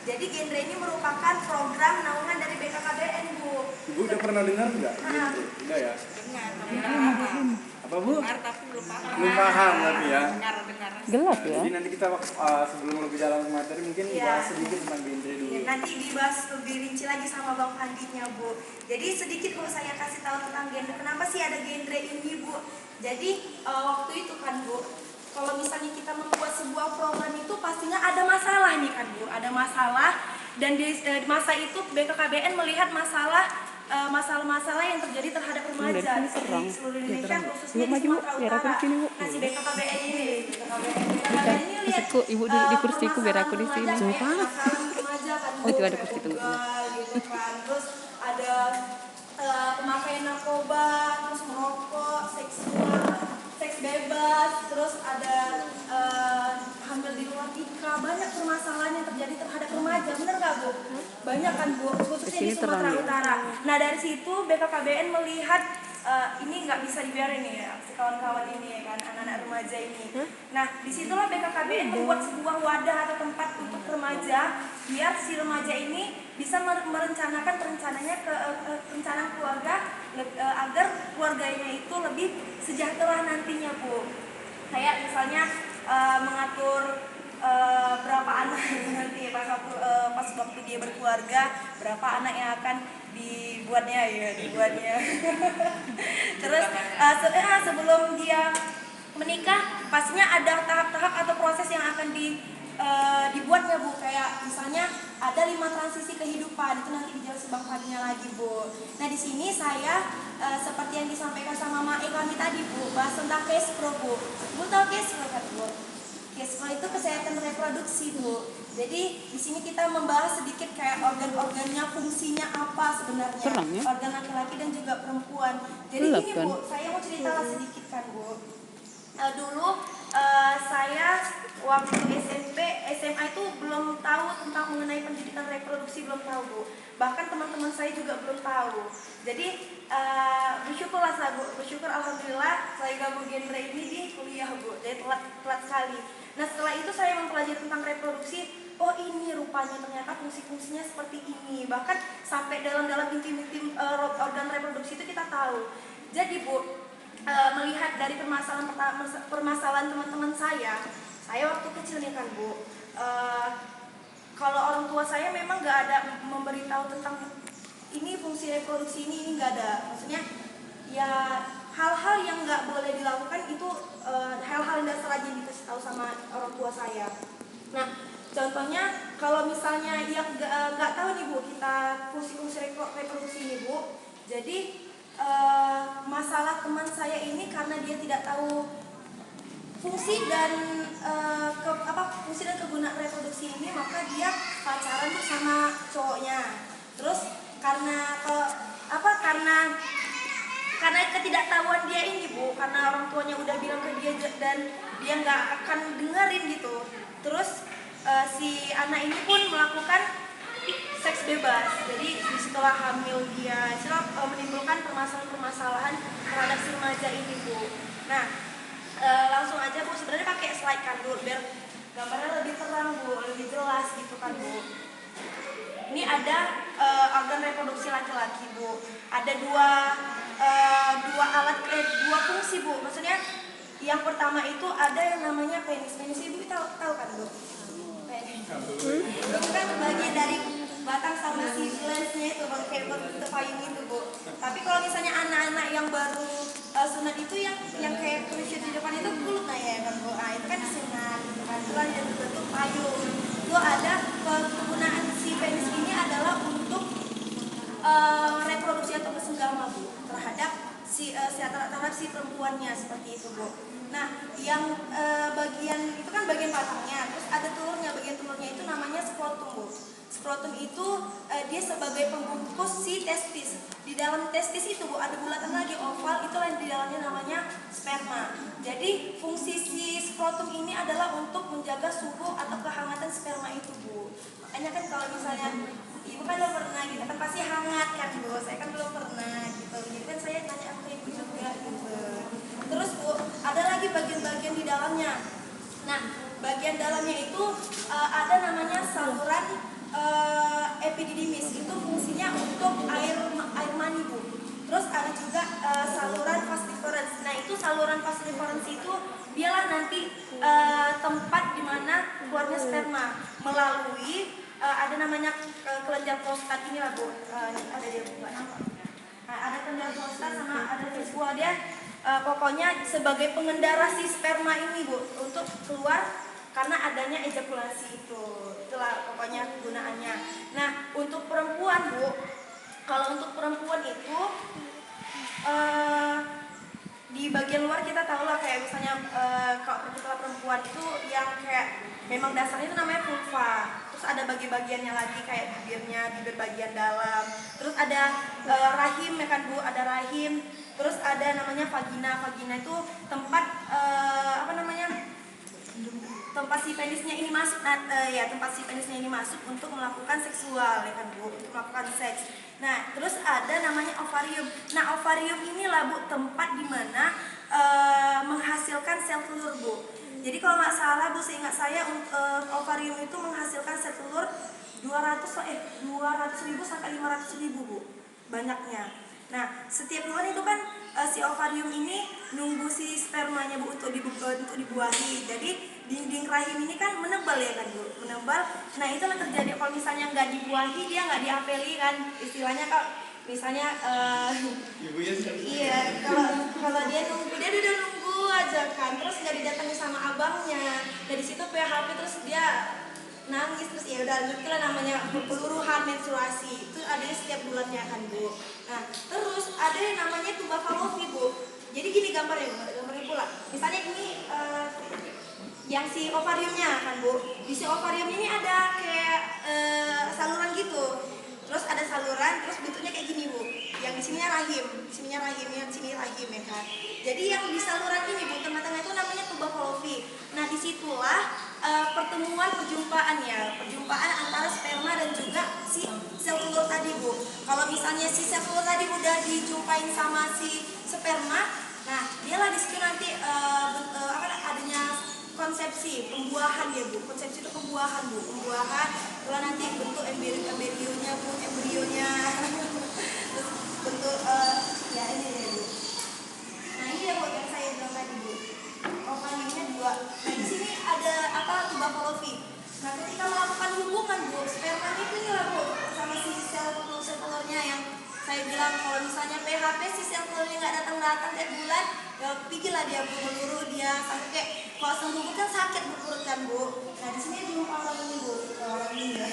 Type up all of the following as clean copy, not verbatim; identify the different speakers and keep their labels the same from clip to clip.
Speaker 1: Jadi genre ini merupakan program naungan dari BKKBN, Bu.
Speaker 2: Ibu udah pernah dengar nggak? Enggak ya?
Speaker 3: Dengar,
Speaker 2: Apa Bu?
Speaker 3: dengar tapi belum paham.
Speaker 2: Belum paham tapi ya.
Speaker 3: Dengar.
Speaker 4: Gelap ya.
Speaker 2: Jadi nanti kita sebelum lebih dalam ke materi mungkin bahas sedikit tentang genre dulu.
Speaker 1: Nanti dibahas lebih rinci lagi sama Bang Pandinya, Bu. Jadi sedikit Bu saya kasih tahu tentang genre. Kenapa sih ada genre ini, Bu? Jadi waktu itu kan, Bu, kalau misalnya kita membuat sebuah program itu pastinya ada masalah nih kan, Bu. Ada masalah dan di masa itu BKKBN melihat masalah-masalah yang terjadi terhadap remaja di seluruh Indonesia, khususnya di Sumatera Utara. Nah, si BKKBN ini lihat
Speaker 4: Ibu duduk di kursiku biar aku di sini.
Speaker 1: masalah remaja kan,
Speaker 4: Oh, itu ada kursi tunggu.
Speaker 1: gitu kan. Terus ada pemakaian narkoba, terus merokok, seks bebas, terus ada hamil di luar nikah. Banyak permasalahan yang terjadi terhadap remaja, bener nggak, Bu? Banyak kan, Bu, khususnya di Sumatera Utara. Nah, dari situ BKKBN melihat ini nggak bisa dibiarin nih ya, si kawan-kawan ini ya kan, anak-anak remaja ini. Nah, disitulah BKKBN membuat sebuah wadah atau tempat untuk remaja, biar si remaja ini bisa merencanakan perencanaan keluarga agar keluarganya itu lebih sejahtera nantinya, Bu. Kayak misalnya mengatur berapa anak nanti pas waktu dia berkeluarga, berapa anak yang akan dibuatnya. Terus sebelum dia menikah pastinya ada tahap-tahap atau proses yang akan dibuatnya, Bu. Kayak misalnya ada 5 transisi kehidupan, itu nanti dijelasin Bang Fadinya lagi, Bu. Nah, di sini saya seperti yang disampaikan sama Mae kami tadi, Bu, bahas tentang cash flow, Bu. Bu tahu cash flow kan, Bu? Cash flow itu kesehatan reproduksi, Bu. Jadi di sini kita membahas sedikit kayak organ-organnya, fungsinya apa sebenarnya, organ laki-laki dan juga perempuan. Jadi gini, Bu, saya mau cerita sedikit kan, Bu. Dulu saya waktu SMP, SMA itu belum tahu tentang mengenai pendidikan reproduksi, belum tahu, Bu. Bahkan teman-teman saya juga belum tahu. Jadi bersyukurlah saya, Bu. Bersyukur alhamdulillah saya gabung genre ini di kuliah, Bu. Jadi telat sekali. Nah, setelah itu saya mempelajari tentang reproduksi. Oh, ini rupanya ternyata fungsi-fungsinya seperti ini. Bahkan sampai dalam intim organ reproduksi itu kita tahu. Jadi, Bu, melihat dari permasalahan teman-teman saya waktu kecil nih kan, Bu, kalau orang tua saya memang nggak ada memberitahu tentang ini fungsi reproduksi ini nggak ada. Maksudnya ya hal-hal yang nggak boleh dilakukan itu hal-hal yang dasar aja dikasih tahu sama orang tua saya. Nah, contohnya kalau misalnya yang nggak tahu nih, Bu, kita fungsi-fungsi reproduksi ini, Bu. Jadi masalah teman saya ini karena dia tidak tahu fungsi dan fungsi dan kegunaan reproduksi ini, maka dia pacaran tuh sama cowoknya. Terus karena ketidaktahuan dia ini, Bu, karena orang tuanya udah bilang ke dia dan dia nggak akan dengerin gitu. Terus si anak ini pun melakukan seks bebas. Jadi disitulah hamil dia, menimbulkan permasalahan terhadap si remaja ini, Bu. Nah, langsung aja, Bu, sebenarnya pakai slide kan, Bu, biar gambarnya lebih terang, Bu, lebih jelas gitu kan, Bu. Ini ada organ reproduksi laki-laki, Bu. Ada dua fungsi, Bu. Maksudnya yang pertama itu ada yang namanya penis. Penis Ibu tahu kan, Bu? Itu kan bagian dari batang sama si lensnya itu, kayak bentuk payung itu, Bu. Tapi kalau misalnya anak-anak yang baru sunat itu yang kayak cruciate di depan itu kulit ya kan, Bu. Itu kan sunat gitu kan. Itu ada bentuk payung. Itu ada penggunaan si penis ini adalah untuk reproduksi atau kesenggama, Bu, terhadap si perempuannya seperti itu, Bu. Nah, yang bagian itu kan bagian batangnya, terus ada telurnya. Bagian telurnya itu namanya skrotum, Bu. Skrotum itu dia sebagai pembungkus si testis. Di dalam testis itu, Bu, ada bulatan lagi oval, itulah yang di dalamnya namanya sperma. Jadi fungsi si skrotum ini adalah untuk menjaga suhu atau kehangatan sperma itu, Bu. Makanya kan kalau misalnya Ibu kan belum pernah gitu kan, pasti hangat kan, Bu. Saya kan belum pernah gitu. Jadi kan saya tanya ke Ibu juga gitu. Terus, Bu, ada lagi bagian-bagian di dalamnya. Nah, bagian dalamnya itu ada namanya saluran epididymis itu fungsinya untuk air mani Bu. Terus ada juga saluran vas deferens. Nah itu saluran vas deferens itu dialah nanti tempat di mana keluarnya sperma melalui ada namanya kelenjar prostat ini lah Bu. Ada dia Bu, nggak nampak. Nah, ada kelenjar prostat sama ada visual dia. Pokoknya sebagai pengendara si sperma ini Bu untuk keluar karena adanya ejakulasi itulah pokoknya kegunaannya. Nah untuk perempuan Bu, kalau untuk perempuan itu di bagian luar kita tahu lah kayak misalnya kalau perempuan itu yang kayak memang dasarnya itu namanya vulva. Terus ada bagi-bagiannya lagi kayak bibirnya, bibir bagian dalam. Terus ada rahim ya kan Bu, ada rahim. Terus ada namanya vagina. Vagina itu tempat tempat si penisnya ini masuk. Tempat si penisnya ini masuk untuk melakukan seksual ya kan Bu, untuk melakukan seks. Nah, terus ada namanya ovarium. Nah, ovarium inilah Bu tempat di mana menghasilkan sel telur Bu. Jadi kalau nggak salah Bu, seingat saya ovarium itu menghasilkan sel telur 200.000 sampai 500.000 Bu, banyaknya. Nah, setiap bulan itu kan si ovarium ini nunggu si spermanya Bu untuk dibuahi. Jadi dinding rahim ini kan menebal ya kan Bu, menebal. Nah itulah terjadi kalau misalnya nggak dibuahi, dia nggak diapeli kan, istilahnya kak. Misalnya iya, kalau dia udah nunggu aja kan, terus nggak didatangi sama abangnya. Dari situ PHP terus dia nangis terus ya udah ngerti lah namanya peluruhan menstruasi itu adanya setiap bulannya kan Bu. Nah terus ada yang namanya tuba Fallopi Bu. Jadi gini gambarnya pula. Misalnya ini yang si ovariumnya kan Bu. Di si ovarium ini ada kayak saluran gitu. Terus ada saluran, terus bentuknya kayak gini Bu. Yang di sininya rahim, di sininya rahim, yang di sini rahim ya kan. Jadi yang di saluran ini Bu, tengah-tengah itu namanya tuba Fallopi. Nah disitulah perjumpaan antara sperma dan juga si sel telur tadi Bu. Kalau misalnya si sel telur tadi udah dijumpain sama si sperma, nah dialah di situ nanti adanya konsepsi pembuahan ya Bu. Konsepsi itu pembuahan Bu, pembuahan. Kalau nanti bentuk embrionya Bu, embrionya terus bentuk ya ini ya Bu. Nah ini ya Bu yang saya bilang tadi Bu. Ovariumnya 2. Nah di sini ada tuba Fallopi. Nah ketika melakukan hubungan Bu, sperma itu lah Bu sama si sel telurnya yang saya bilang kalau misalnya PHP si sel telurnya nggak datang tiap bulan, ya pikirlah dia Bu, meluru dia sampai kayak kalau sembuh kan sakit perut kan Bu. Nah di sini jumpa orang ini Bu, orang ini ya.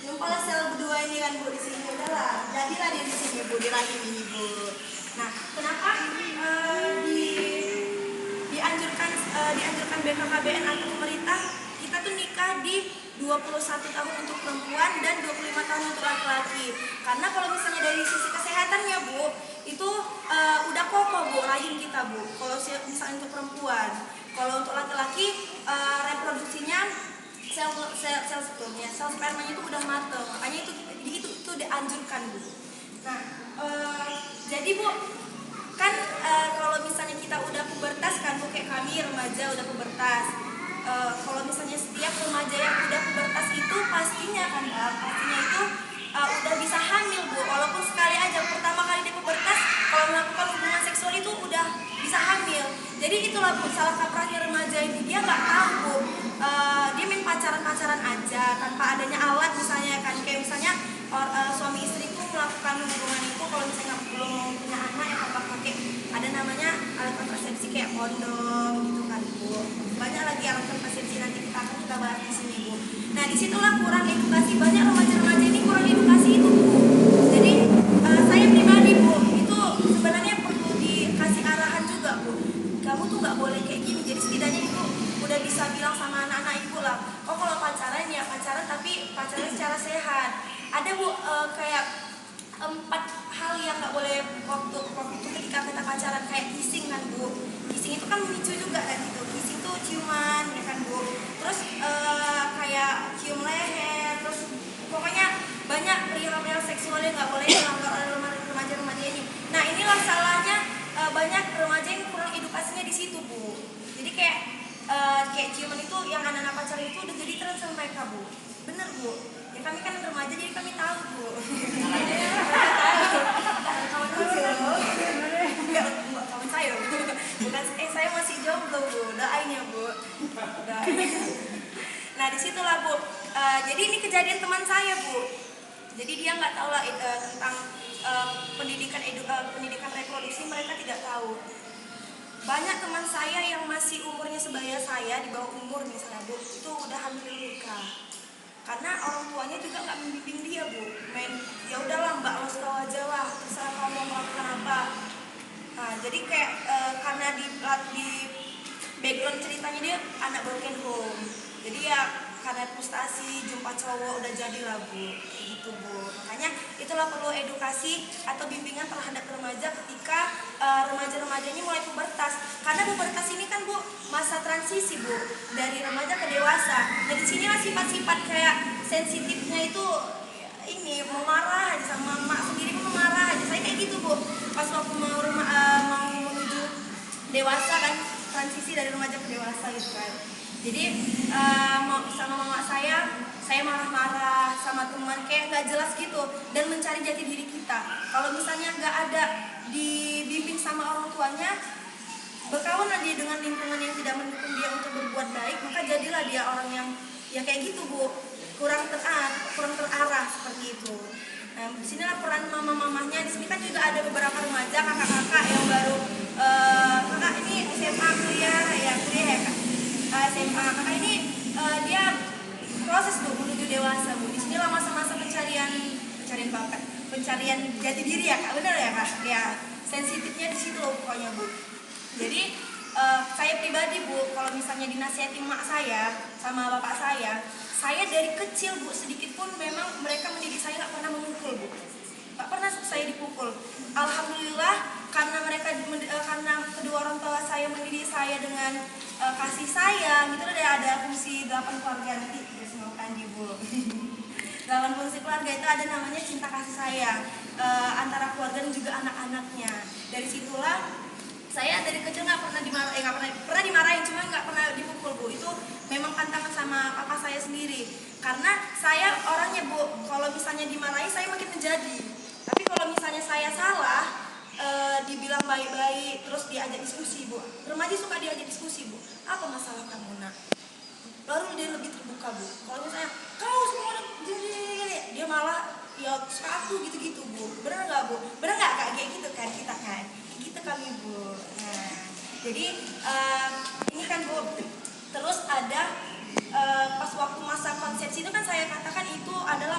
Speaker 1: Jumpa lah sel berdua ini kan Bu di sini udahlah. Jadilah dia di sini Bu, di rahim ini Bu. Nah kenapa dianjurkan BKKBN atau pemerintah kita tuh nikah di 21 tahun untuk perempuan dan 25 tahun untuk laki-laki. Karena kalau misalnya dari sisi kesehatannya Bu, itu udah kokoh Bu rahim kita Bu. Kalau misalnya untuk perempuan, kalau untuk laki-laki reproduksinya sel spermanya itu udah matang. Makanya itu dianjurkan Bu. Nah, jadi Bu kan kalau misalnya kita udah pubertas kan Bu, kayak kami remaja udah pubertas. Kalau misalnya setiap remaja yang udah pubertas itu pastinya itu udah bisa hamil Bu, walaupun sekali aja pertama kali dia pubertas kalau melakukan hubungan seksual itu udah bisa hamil. Jadi itulah Bu salah kaprahnya remaja ini, dia nggak tahu Bu, dia main pacaran aja tanpa adanya alat misalnya kan, kayak misalnya suami istriku melakukan hubungan itu kalau misalnya belum punya anak ya pakai ada namanya alat kontrasepsi kayak kondom gitu kan Bu. Banyak lagi alat kontrasepsi nanti kita bahas di sini Bu. Nah disitulah kurang edukasi, banyak remaja-remaja ini kurang edukasi itu Bu. Jadi saya pribadi Bu itu sebenarnya perlu dikasih arahan juga Bu. Kamu tuh nggak boleh kayak gini. Jadi setidaknya Ibu udah bisa bilang sama anak-anak Ibu lah. Oh kalau pacaran ya pacaran tapi pacaran secara sehat. Ada Bu kayak 4 hal yang nggak boleh waktu itu ketika kita pacaran, kayak kissing kan Bu. Kissing itu kan memicu juga kan gitu. Kissing tuh ciuman ya kan Bu. Terus kayak cium leher, terus pokoknya banyak perihal seksual yang nggak boleh dilanggar oleh remaja-remaja ini. Nah inilah salahnya banyak remaja yang kurang edukasinya di situ Bu. Jadi kayak ciuman itu yang anak-anak pacaran itu udah jadi tren sama mereka Bu. Bener Bu. Ya kami kan remaja jadi kami tahu Nah disitulah Bu. Jadi ini kejadian teman saya Bu. Jadi dia nggak tahu lah tentang pendidikan reproduksi, mereka tidak tahu. Banyak teman saya yang masih umurnya sebaya saya, di bawah umur misalnya Bu, itu udah hamil nikah. Karena orang tuanya juga nggak membimbing dia Bu. Ya udahlah Mbak, lo tahu aja lah, terserah kamu mau melakukan apa. Nah, jadi kayak karena di background ceritanya dia anak broken home. Jadi ya karena frustasi jumpa cowok udah jadilah Bu, gitu Bu. Makanya itulah perlu edukasi atau bimbingan terhadap remaja ketika remaja-remaja ini mulai pubertas. Karena pubertas ini kan Bu masa transisi Bu dari remaja ke dewasa. Nah di sinilah sifat-sifat kayak sensitifnya itu ini mau marah aja sama mak sendiri pun marah aja. Saya kayak gitu Bu. Pas waktu mau menuju dewasa kan, transisi dari remaja ke dewasa gitu kan. Jadi sama mama saya marah-marah sama teman kayak nggak jelas gitu dan mencari jati diri kita. Kalau misalnya nggak ada dibimbing sama orang tuanya, berkawan dia dengan lingkungan yang tidak mendukung dia untuk berbuat baik, maka jadilah dia orang yang ya kayak gitu Bu, kurang terarah seperti itu. Nah, di sinilah peran mama-mamanya. Di sini kan juga ada beberapa remaja, kakak-kakak yang baru kakak ini SMA kuliah ya Kak. SMA kakak ini dia proses Bu menuju dewasa Bu. Di sinilah masa-masa pencarian bakat, pencarian jati diri ya Kak, benar ya Kak? Ya, sensitifnya di situ loh pokoknya Bu. Jadi saya pribadi Bu, kalau misalnya dinasihati emak saya sama bapak saya dari kecil Bu, sedikit pun memang mereka mendidik saya nggak pernah memukul Bu, nggak pernah saya dipukul. Alhamdulillah karena karena kedua orang tua saya mendidik saya dengan kasih sayang, gitu ada fungsi 8 keluarga nanti disebutkan di Bu. Dalam fungsi keluarga itu ada namanya cinta kasih sayang antara keluarga dan juga anak-anaknya. Dari situlah saya dari kecil nggak pernah dimarahin, cuma nggak pernah dipukul Bu. Itu memang pantangan sama papa saya sendiri. Karena saya orangnya Bu, kalau misalnya dimarahi saya makin menjadi. Tapi kalau misalnya saya salah, dibilang baik-baik, terus diajak diskusi Bu. Remaja suka diajak diskusi Bu. Apa masalah kamu nak? Baru dia lebih terbuka Bu. Kalau misalnya kau semua dia malah ya suka aku gitu-gitu Bu. Bener nggak Bu? Bener nggak Kak? Kayak gitu kan kita kan? Gitu kami Bu. Nah, jadi ini kan Bu. Terus ada pas waktu masa konsepsi itu kan saya katakan itu adalah